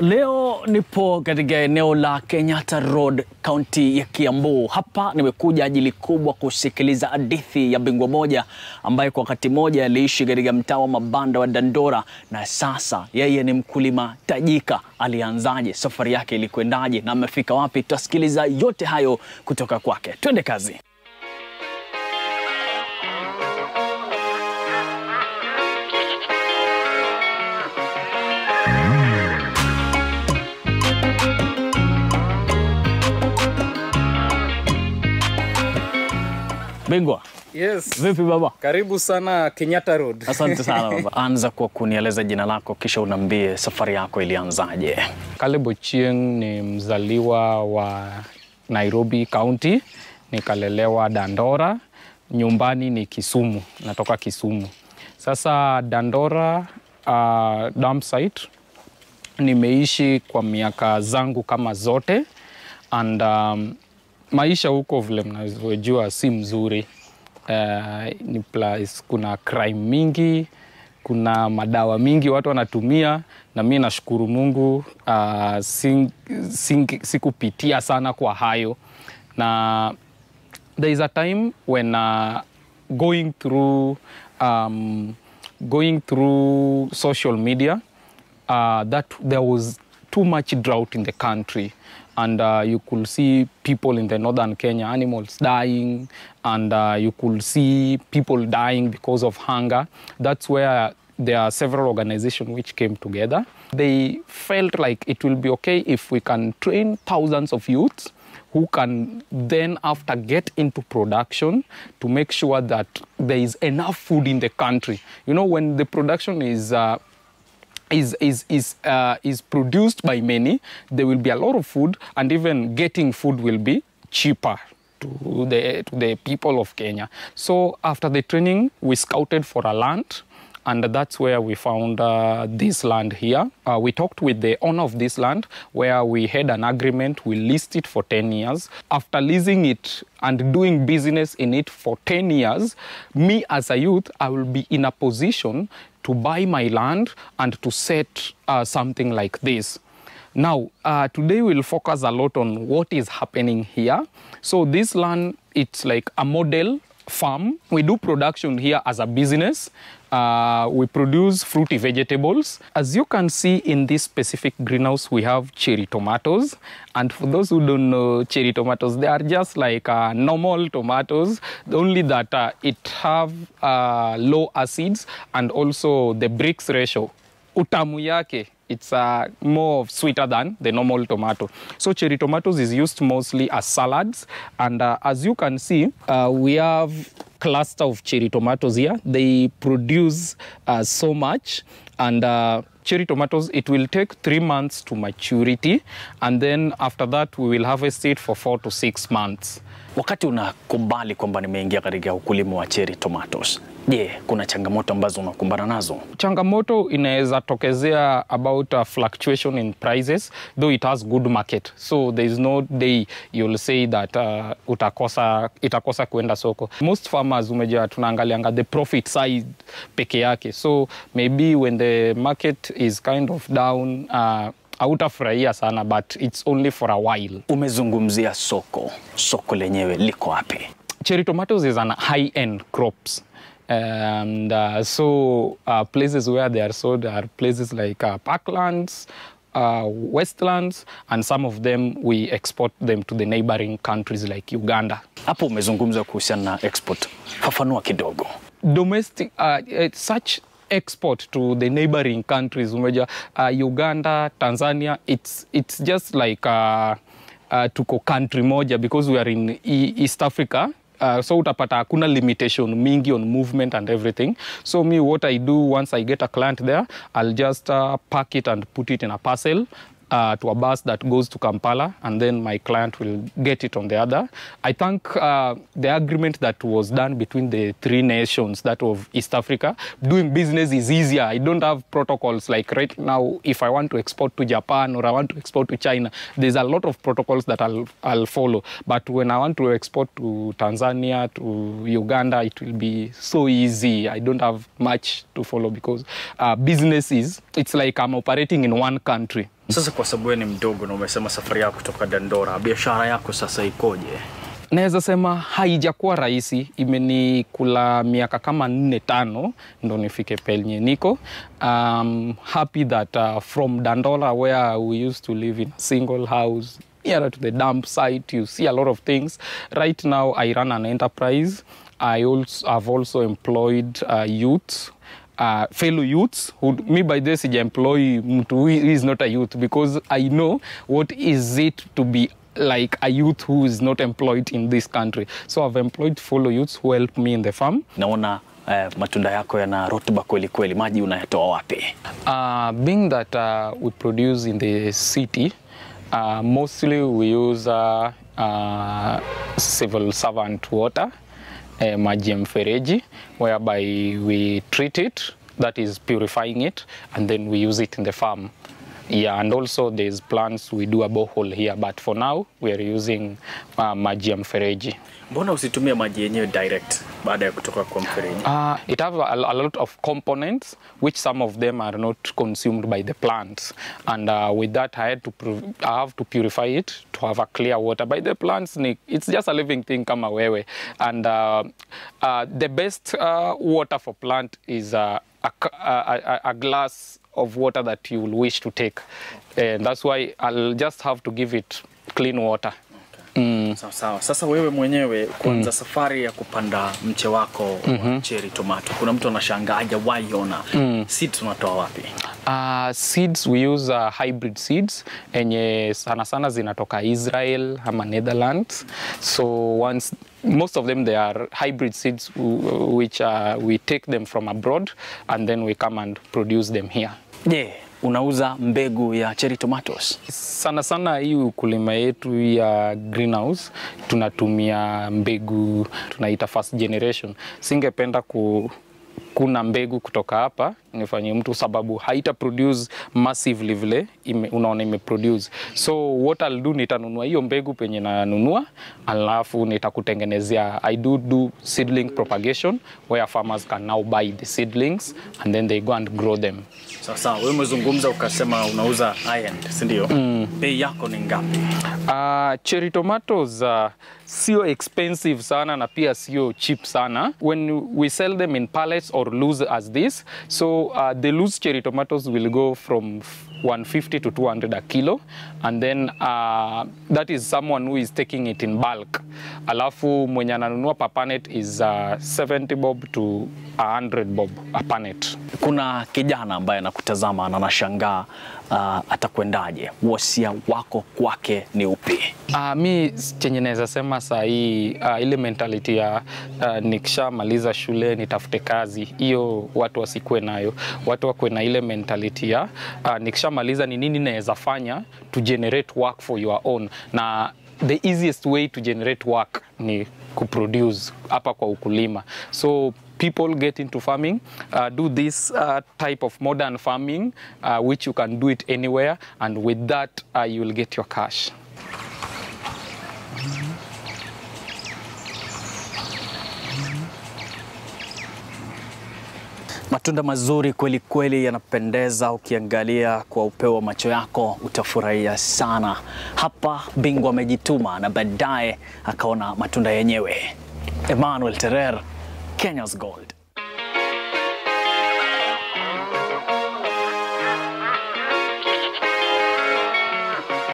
Leo nipo katika eneo la Kenyatta Road, kaunti ya Kiambu. Hapa nimekuja ajili kubwa kusikiliza hadithi ya bingwa moja ambaye kwa wakati moja aliishi katika mtaa wa mabanda wa Dandora na sasa yeye ni mkulima tajika. Alianzaje, safari yake ilikwendaje na amefika wapi? Tutasikiliza yote hayo kutoka kwake. Twende kazi. Bingwa. Yes. Vipi baba? Karibu sana Kenyatta Road. Asante sana baba. Anza kwa kunieleza jina lako kisha unambie safari yako ilianzaje. Caleb Ochieng ni mzaliwa wa Nairobi County. Nikalelewa Dandora. Nyumbani ni Kisumu. Natoka Kisumu. Sasa Dandora dump site nimeishi kwa miaka zangu kama zote and maisha huko vile mnavyojua si mzuri. Ni place kuna crime mingi, kuna madawa mingi watu wanatumia, na mimi nashukuru Mungu sikupitia sana kwa hayo. Na there is a time when going through social media that there was too much drought in the country. And you could see people in the northern Kenya, animals dying, and you could see people dying because of hunger. That's where there are several organizations which came together. They felt like it will be okay if we can train thousands of youths who can then after get into production to make sure that there is enough food in the country. You know, when the production is produced by many, there will be a lot of food, and even getting food will be cheaper to the people of Kenya. So after the training, we scouted for a land, and that's where we found this land here. We talked with the owner of this land, where we had an agreement. We leased it for 10 years. After leasing it and doing business in it for 10 years, me as a youth, I will be in a position to buy my land and to set something like this. Now, today we'll focus a lot on what is happening here. So this land, it's like a model farm. We do production here as a business. We produce fruity vegetables. As you can see in this specific greenhouse, we have cherry tomatoes. And for those who don't know cherry tomatoes, they are just like normal tomatoes, only that it have low acids and also the Brix ratio. Utamu yake, it's more sweeter than the normal tomato. So cherry tomatoes is used mostly as salads. And as you can see, we have cluster of cherry tomatoes here. They produce so much. And cherry tomatoes, it will take 3 months to maturity. And then after that, we will harvest it for 4 to 6 months. Wakati unakubali kwamba nimeingia katika ukulima wa cherry tomatoes, je, kuna changamoto ambazo unakumbana nazo? Changamoto inaweza tokezea about fluctuation in prices, though it has good market. So there is no day you'll say that itakosa kuenda soko. Most farmers umejua tunaangalianga the profit side peke yake. So maybe when the market is kind of down, hautafurahia sana, but it's only for a while. Umezungumzia soko. Soko lenyewe liko wapi? Cherry tomatoes is an high-end crops. And so places where they are sold are places like parklands, westlands, and some of them we export them to the neighboring countries like Uganda. Hapo umezungumza kuhusiana na export. Fafanua kidogo. Domestic, such export to the neighboring countries, Uganda, Tanzania, it's just like tuko country moja because we are in East Africa. So utapata hakuna limitation mingi on movement and everything. So me, what I do once I get a client there, I'll just pack it and put it in a parcel to a bus that goes to Kampala, and then my client will get it on the other. I think the agreement that was done between the 3 nations, that of East Africa, doing business is easier. I don't have protocols like right now. If I want to export to Japan or I want to export to China, there's a lot of protocols that I'll follow. But when I want to export to Tanzania, to Uganda, it will be so easy. I don't have much to follow because business it's like I'm operating in one country. Sasa kwa sababu ni mdogo na umesema safari yako kutoka Dandora, biashara yako sasa ikoje? Naweza sema haijakuwa rahisi, imenikula miaka kama 4-5 ndo nifike penye niko. Happy that from Dandora, where we used to live in a single house near to the dump site, you see a lot of things. Right now I run an enterprise. I've also employed youth. Fellow youths who, me by this I employ mtu who is not a youth, because I know what is it to be like a youth who is not employed in this country. So I've employed fellow youths who help me in the farm. Naona matunda yako yana rutuba kweli kweli, maji unayatoa wapi? Being that we produce in the city, mostly we use civil servant water, maji mfereji, whereby we treat it, that is purifying it, and then we use it in the farm. Yeah, and also there's plans, we do a borehole here, but for now we are using maji mfereji. Mbona usitumia maji yenyewe direct baada ya kutoka kwa mfereji? It have a lot of components which some of them are not consumed by the plants, and with that I have to purify it to have a clear water. By the plants, it's just a living thing kama wewe, and the best water for plant is a glass of water that you will wish to take, and that's why I'll just have to give it clean water. Sawa sawa. Sasa wewe mwenyewe kuanza safari ya kupanda mche wako wa cherry tomato, kuna mtu anashangaa hajawahi ona seeds unatoa wapi? Seeds we use hybrid seeds enye sana sana zinatoka Israel ama Netherlands. So most of them they are hybrid seeds which we take them from abroad and then we come and produce them here. Yeah. Unauza mbegu ya cherry tomatoes? Sana sana hii ukulima yetu ya greenhouse tunatumia mbegu tunaita first generation. Singependa kuna mbegu kutoka hapa nifanye mtu, sababu haita produce massively vile unaona imeproduce. So what I'll do, nitanunua hiyo mbegu penye na nunua, alafu nitakutengenezea. I do seedling propagation where farmers can now buy the seedlings and then they go and grow them. Sasa wewe umezungumza ukasema unauza high-end, si ndio? Bei yako ni ngapi? Cherry tomatoes sio expensive sana na pia sio cheap sana. When we sell them in pallets or loose as this, so the loose cherry tomatoes will go from 150 to 200 a kilo, and then that is someone who is taking it in bulk. Alafu mwenye ananunua per panet is 70 bob to 100 bob a panet. Kuna kijana ambaye anakutazama na anashangaa atakwendaje? Wasia wako kwake ni upi? Mi chenye naweza sema saa hii ile mentality ya nikishamaliza shule nitafute kazi, hiyo watu wasikue nayo. Watu wakue na ile mentality ya nikishamaliza ni nini naweza fanya to generate work for your own. Na the easiest way to generate work ni kuproduce hapa kwa ukulima. So people get into farming, do this type of modern farming, which you can do it anywhere, and with that you will get your cash. Matunda mazuri kweli kweli, yanapendeza, ukiangalia kwa upeo wa macho yako utafurahia sana. Hapa bingwa amejituma na baadaye akaona matunda yenyewe. Emmanuel Terer, Kenya's Gold.